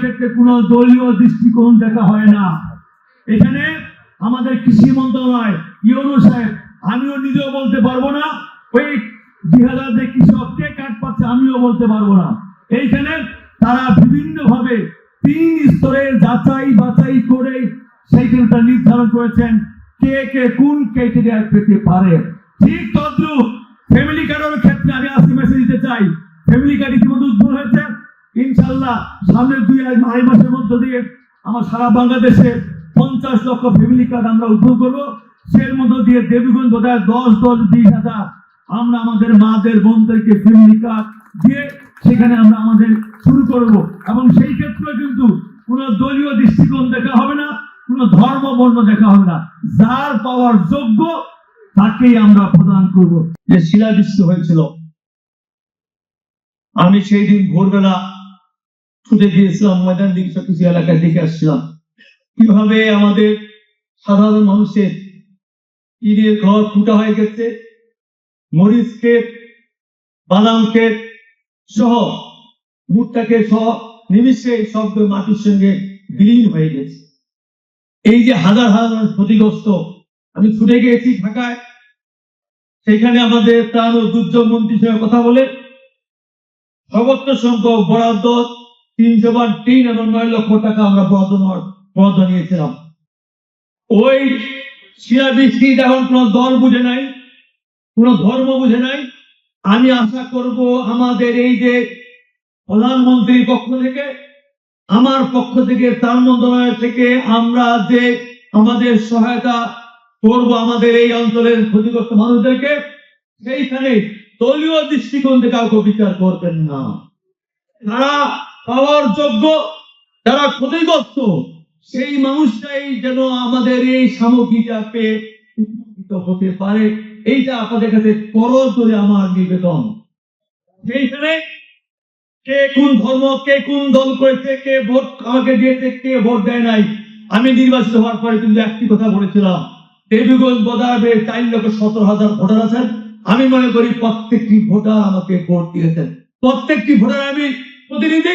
ক্ষেত্রে কোনো দলীয় দৃষ্টিকোণ দেখা হয় না। এখানে আমাদের কৃষি মন্ত্রণালয় ইউনূস সাহেব, আমিও নিজেও বলতে পারবো না ওই 2000 যে কৃষক কে কাট পাচ্ছে আমিও বলতে পারবো না। এইখানে তারা বিভিন্ন ভাবে 3 স্তরে যাচাই বাছাই করে সেইখানটা নির্ধারণ করেছেন কে কে কোন ক্রাইটেরিয়া পেতে পারে। ঠিক তদ্রুপ ফ্যামিলি কার্ডের ক্ষেত্রে আমি আজকে মেসেজ দিতে চাই, ফ্যামিলি কার্ড ইতিমধ্যে উদ্বোধন হয়েছে। ইনশাল্লাহ সামনের 2-2.5 মাসের মধ্যে দিয়ে আমার সারা বাংলাদেশে 50 লক্ষ ফ্যামিলি কার্ড আমরা উদ্বোধন করবো। সের মধ্যে দিয়ে দেবীগঞ্জ বোধহয় 10-20 হাজার আমরা আমাদের মাদের বোনদেরকে ফ্যামিলি কার্ড দিয়ে সেখানে আমরা আমাদের শুরু করব। এবং সেই ক্ষেত্রে কিন্তু কোনো দলীয় দৃষ্টিকোণ দেখা হবে না, কোনো ধর্ম বর্ণ দেখা হবে না, যার পাওয়ার যোগ্য তাকেই আমরা প্রদান করব। যে শিলাবৃষ্টি হয়েছিল, আমি সেই দিন ভোরবেলা ছুটে গিয়েছিলাম ময়দান দিকে, কিছু এলাকায় দেখে আসছিলাম কিভাবে আমাদের সাধারণ মানুষের ইটের ঘর ফুটা হয়ে গেছে, মরিচ ক্ষেত, বাদাম ক্ষেত সহ ভুট্টা ক্ষেত সহ নিমিষে শব্দ মাটির সঙ্গে বিলীন হয়ে গেছে। এই যে হাজার হাজার মানুষ ক্ষতিগ্রস্ত, আমি ছুটে গিয়েছি ঢাকায়, সেখানে আমাদের ত্রাণ ও দুর্যোগ মন্ত্রীর সঙ্গে কথা বলে সর্বোচ্চ সংখ্যক বরাদ্দ 303 এবং 9 লক্ষ টাকা আমরা বরাদ্দ নিয়েছিলাম। ওই শিলাবৃষ্টি এখন কোন দল বুঝে নাই, কোন ধর্ম বুঝে নাই। আমি আশা করব আমাদের এই যে প্রধানমন্ত্রীর পক্ষ থেকে, আমার পক্ষ থেকে, ত্রাণ মন্ত্রণালয় থেকে আমরা যে আমাদের সহায়তা করব আমাদের এই অঞ্চলের ক্ষতিগ্রস্ত মানুষদেরকে, সেইখানে দলীয় দৃষ্টিকোণ থেকে কাউকে বিচার করবেন না। যারা পাওয়ার যোগ্য, যারা ক্ষতিগ্রস্ত, সেই মানুষটাই যেন আমাদের এই সামগ্রীটা পেয়ে উপকৃত হতে পারে, এইটা আপনাদের কাছে করজ করে আমার নিবেদন। সেইখানে কে কোন ধর্ম, কে কোন দল করেছে, কে ভোট আমাকে দিয়েছে, কে ভোট দেয় নাই, আমি নির্বাচিত হওয়ার পরে কিন্তু একটি কথা বলেছিলাম, দেবীগঞ্জ বদারে 4,17,000 ভোটার আছেন। আমি মনে করি প্রত্যেকটি ভোটার আমাকে ভোট দিয়েছেন, প্রত্যেকটি ভোটার আমি প্রতিনিধি।